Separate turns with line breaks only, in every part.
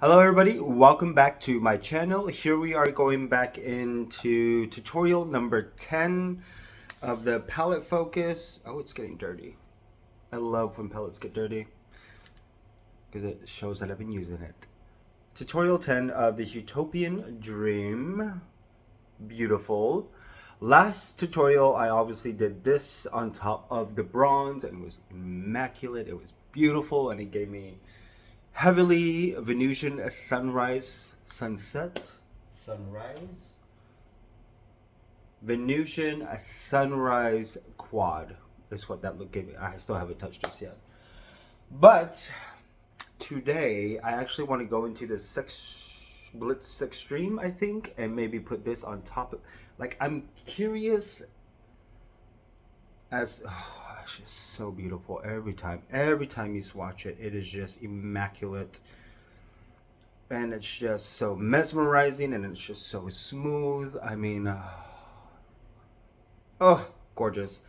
Hello everybody, welcome back to my channel. Here we are going back into tutorial number 10 of the palette focus. Oh, it's getting dirty. I love when palettes get dirty because it shows that I've been using it. Tutorial 10 of the Huetopian Dream. Beautiful. Last tutorial I obviously did this on top of the bronze and it was immaculate. It was beautiful and it gave me heavily Venusian sunrise, sunset, sunrise, Venusian sunrise quad is what that look gave me. I still haven't touched this yet. But today I actually want to go into the Blitz Extreme, I think, and maybe put this on top of, like, I'm curious as it's just so beautiful every time you swatch it. It is just immaculate and it's just so mesmerizing and it's just so smooth. I mean, oh, gorgeous.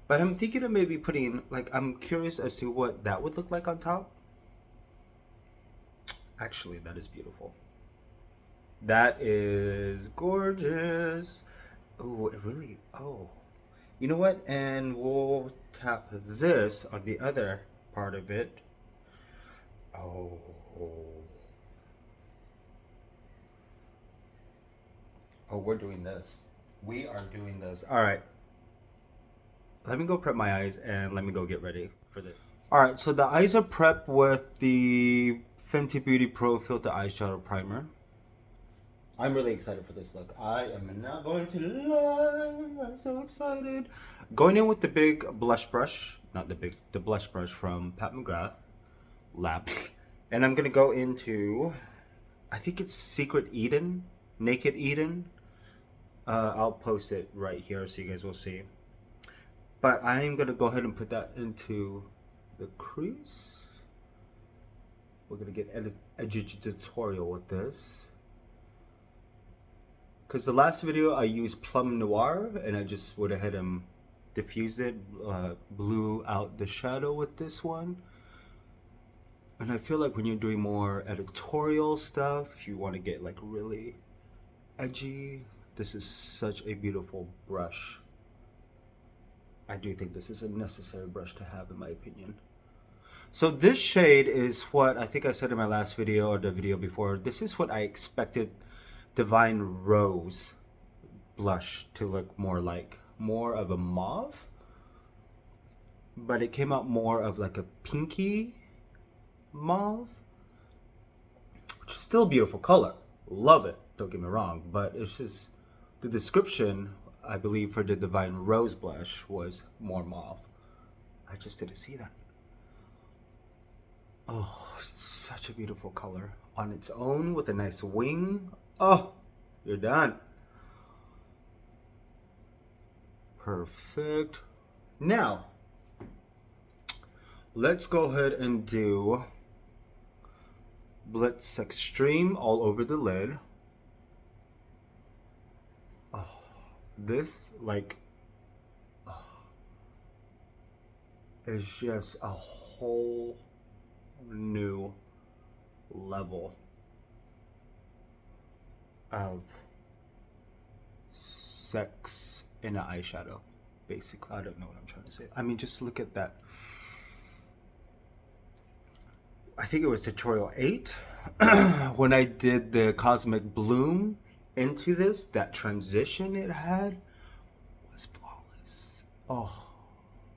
But I'm thinking of maybe putting, like, I'm curious as to what that would look like on top. Actually, that is beautiful. That is gorgeous. Oh, it really, oh, you know what? And we'll tap this on the other part of it. Oh. Oh, we're doing this. We are doing this. All right. Let me go prep my eyes and let me go get ready for this. All right, so the eyes are prepped with the Fenty Beauty Pro Filter Eyeshadow Primer. I'm really excited for this look. I am not going to lie. I'm so excited. Going in with the big blush brush, not the blush brush from Pat McGrath Lab. And I'm gonna go into, I think it's Secret Eden, Naked Eden. I'll post it right here so you guys will see. But I'm gonna go ahead and put that into the crease. We're gonna get edge tutorial with this. Because the last video I used Plum Noir and I just went ahead and diffused it, blew out the shadow with this one. And I feel like when you're doing more editorial stuff, if you want to get like really edgy, this is such a beautiful brush. I do think this is a necessary brush to have in my opinion. So this shade is what I think I said in my last video or the video before. This is what I expected Divine Rose blush to look more like, more of a mauve, but it came out more of like a pinky mauve, which is still a beautiful color. Love it, don't get me wrong, but it's just the description I believe for the Divine Rose blush was more mauve. I just didn't see that. Oh, such a beautiful color on its own with a nice wing. Oh, you're done. Perfect. Now, let's go ahead and do Blitz Extreme all over the lid. Oh, this, like, oh, is just a whole new level of sex in an eyeshadow. Basically, I don't know what I'm trying to say. I mean, just look at that. I think it was tutorial 8 when I did the Cosmic Bloom into this. That transition it had was flawless. Oh,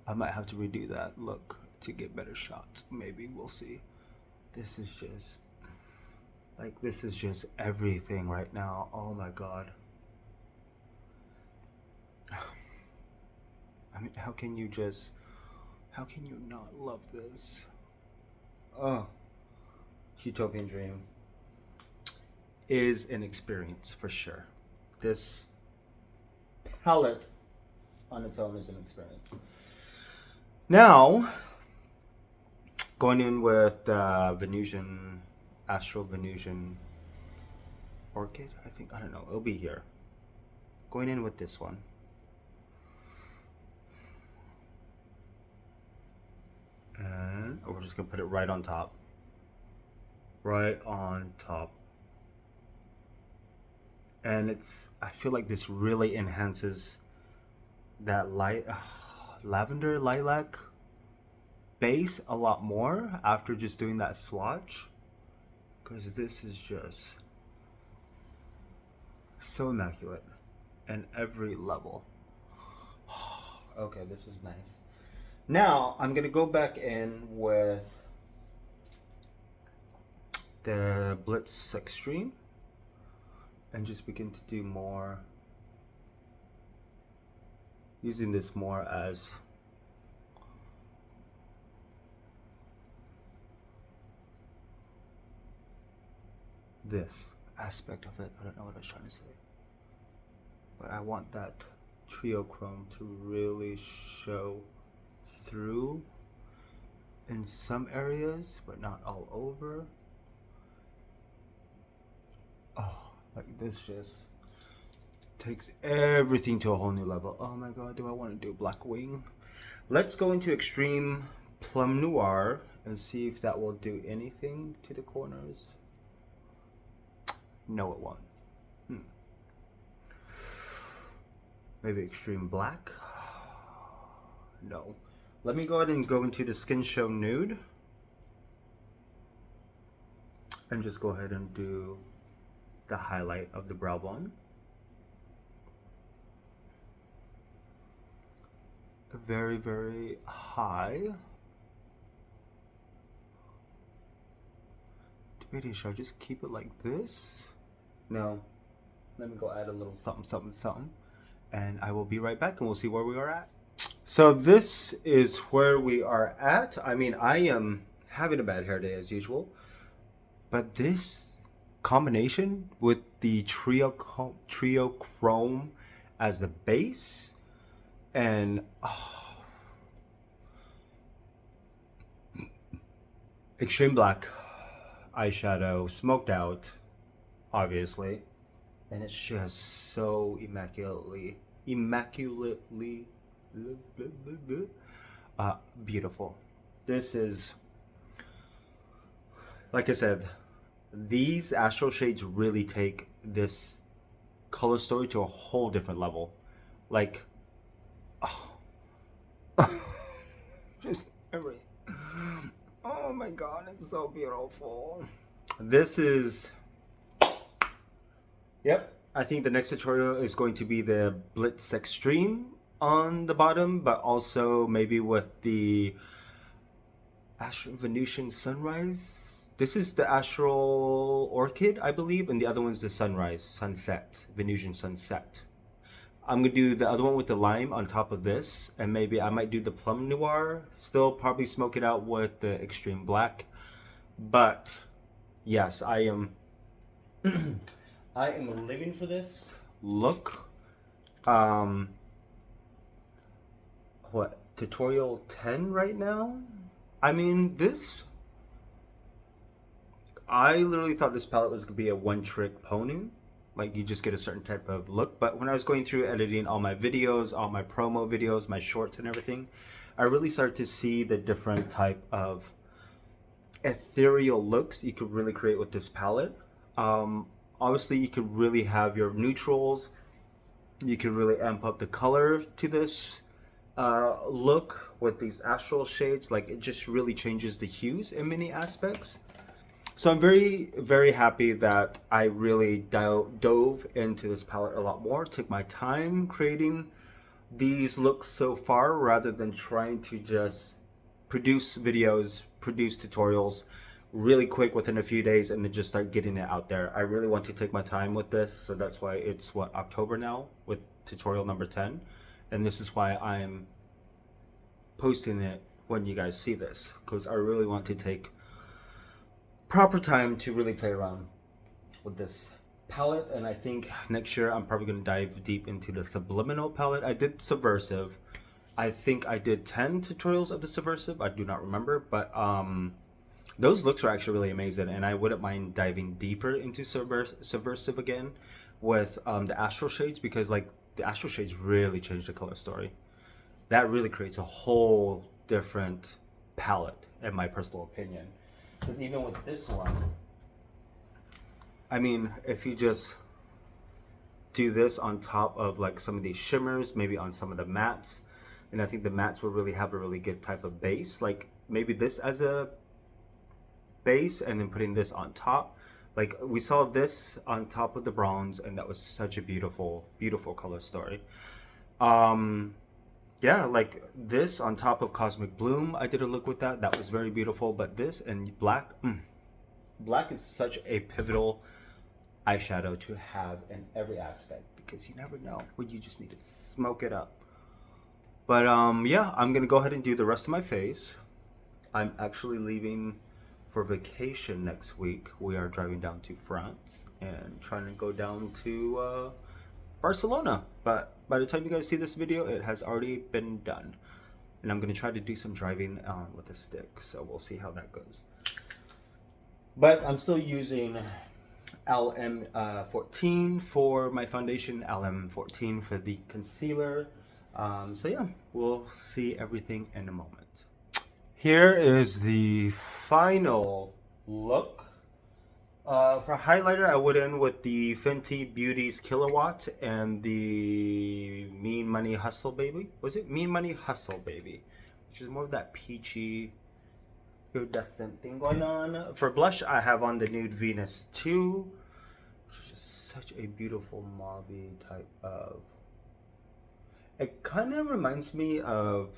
I might have to redo that look to get better shots. Maybe we'll see. This is just like, this is just everything right now. Oh my god. I mean, how can you not love this? Oh, Huetopian Dream is an experience for sure. This palette on its own is an experience. Now, going in with Venusian, Astral Venusian Orchid, I think, I don't know, it'll be here. Going in with this one. And we're just gonna put it right on top. right on top. And I feel like this really enhances that light, lavender lilac base a lot more after just doing that swatch, because this is just so immaculate in every level. Okay, this is nice. Now I'm gonna go back in with the Blitz Extreme and just begin to do more, using this more as this aspect of it. I don't know what I was trying to say, but I want that trio chrome to really show through in some areas, but not all over. Oh, like this just takes everything to a whole new level. Oh my god, do I want to do Black Wing? Let's go into Extreme Plum Noir and see if that will do anything to the corners. No, it won't. Maybe Extreme Black? No. Let me go ahead and go into the Skin Show Nude and just go ahead and do the highlight of the brow bone. Very, very high. Debating, should I just keep it like this? No. Let me go add a little something, something, something. And I will be right back and we'll see where we are at. So this is where we are at. I mean, I am having a bad hair day as usual, but this combination with the trio chrome as the base and extreme black eyeshadow, smoked out, obviously, and it's just so immaculately beautiful. This is, like I said, these astral shades really take this color story to a whole different level. Like, just every, oh my god, it's so beautiful. This is, yep, I think the next tutorial is going to be the Blitz Extreme on the bottom, but also maybe with the Astral Venusian Sunrise. This is the Astral Orchid, I believe, and the other one's the Sunrise, Sunset, Venusian Sunset. I'm gonna do the other one with the lime on top of this, and maybe I might do the Plum Noir, still probably smoke it out with the Extreme Black. But yes, I am I am living for this look. What, tutorial 10 right now? I mean, this, I literally thought this palette was gonna be a one-trick pony. Like, you just get a certain type of look. But when I was going through editing all my videos, all my promo videos, my shorts and everything, I really started to see the different type of ethereal looks you could really create with this palette. Obviously, you could really have your neutrals. You could really amp up the color to this look with these astral shades. Like, it just really changes the hues in many aspects. So I'm very, very happy that I really dove into this palette a lot more, took my time creating these looks so far, rather than trying to just produce videos, produce tutorials really quick within a few days and then just start getting it out there. I really want to take my time with this, so that's why it's, what, October now with tutorial number 10. And this is why I'm posting it when you guys see this, because I really want to take proper time to really play around with this palette. And I think next year I'm probably going to dive deep into the subliminal palette. I did Subversive. I think I did 10 tutorials of the Subversive. I do not remember, but those looks are actually really amazing, and I wouldn't mind diving deeper into Subversive again with the Astral Shades, because like the Astral Shades really changed the color story. That really creates a whole different palette, in my personal opinion. Because even with this one, I mean, if you just do this on top of like some of these shimmers, maybe on some of the mattes, and I think the mattes will really have a really good type of base. Like maybe this as a base and then putting this on top. Like we saw this on top of the bronze, and that was such a beautiful, beautiful color story. Yeah, like this on top of Cosmic Bloom, I did a look with that. That was very beautiful. But this and black, black is such a pivotal eyeshadow to have in every aspect, because you never know when you just need to smoke it up. But yeah, I'm gonna go ahead and do the rest of my face. I'm actually leaving for vacation next week. We are driving down to France and trying to go down to Barcelona. But by the time you guys see this video, it has already been done. And I'm gonna try to do some driving with a stick, so we'll see how that goes. But I'm still using LM14 for my foundation, LM14 for the concealer. So yeah, we'll see everything in a moment. Here is the final look. For highlighter, I went in with the Fenty Beauty's Kilowatt and the Mean Money Hustle Baby. Was it Mean Money Hustle Baby? Which is more of that peachy, iridescent thing going on. For blush, I have on the Nude Venus 2, which is just such a beautiful mauve type of... It kind of reminds me of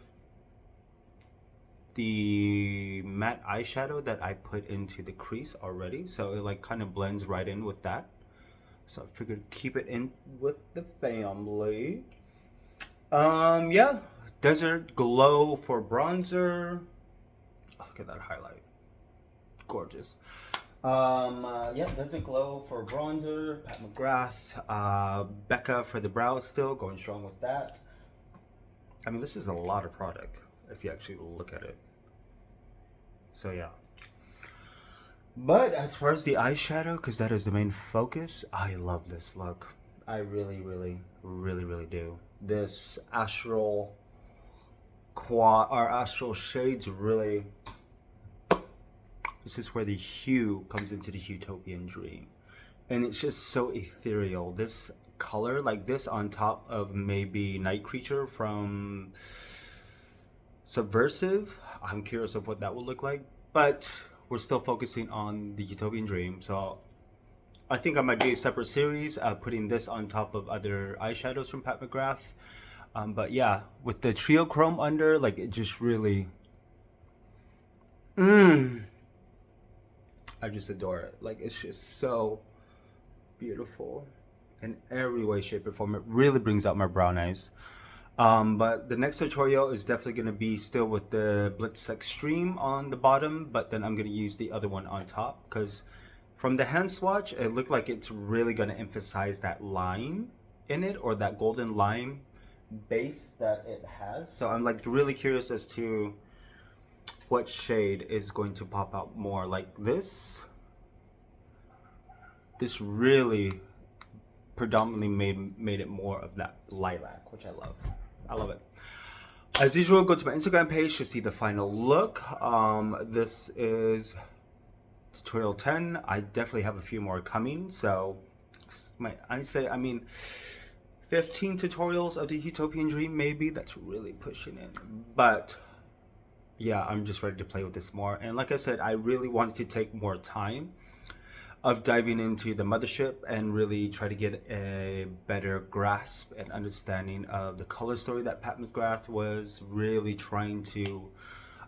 the matte eyeshadow that I put into the crease already, so it like kind of blends right in with that. So I figured keep it in with the family. Yeah, Desert Glow for bronzer. Oh, look at that highlight, gorgeous. Yeah, Desert Glow for bronzer. Pat McGrath, Becca for the brows, still going strong with that. I mean, this is a lot of product if you actually look at it. So yeah. But as far as the eyeshadow, because that is the main focus, I love this look. I really, really, really, really do. This astral shades really... This is where the hue comes into the Huetopian Dream. And it's just so ethereal. This color, like this on top of maybe Night Creature from Subversive. I'm curious of what that will look like. But we're still focusing on the Huetopian Dream. So I think I might do a separate series, putting this on top of other eyeshadows from Pat McGrath. But yeah, with the Trio Chrome under, like it just really... I just adore it. Like it's just so beautiful in every way, shape, or form. It really brings out my brown eyes. But the next tutorial is definitely going to be still with the Blitz Extreme on the bottom, but then I'm going to use the other one on top, because from the hand swatch, it looked like it's really going to emphasize that lime in it, or that golden lime base that it has. So I'm like really curious as to what shade is going to pop out more. Like this really predominantly made it more of that lilac, which I love. I love it. As usual, go to my Instagram page to see the final look. This is tutorial 10. I definitely have a few more coming, so I mean 15 tutorials of the Huetopian Dream, maybe. That's really pushing it, but yeah, I'm just ready to play with this more. And like I said, I really wanted to take more time of diving into the mothership and really try to get a better grasp and understanding of the color story that Pat McGrath was really trying to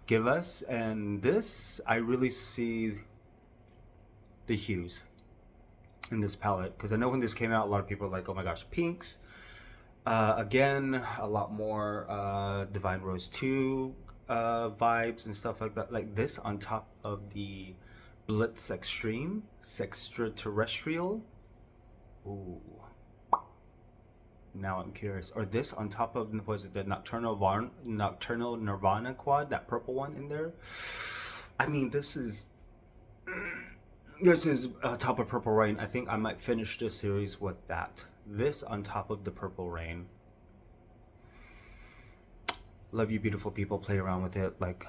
give us. And this, I really see the hues in this palette, because I know when this came out, a lot of people were like, oh my gosh, pinks. Again, a lot more Divine Rose 2 vibes and stuff like that. Like this on top of the Blitz Extreme, Sextraterrestrial. Ooh. Now I'm curious. Or this on top of, was it the Nocturnal Nirvana quad, that purple one in there? I mean, this is top of Purple Rain. I think I might finish this series with that. This on top of the Purple Rain. Love you, beautiful people. Play around with it. Like,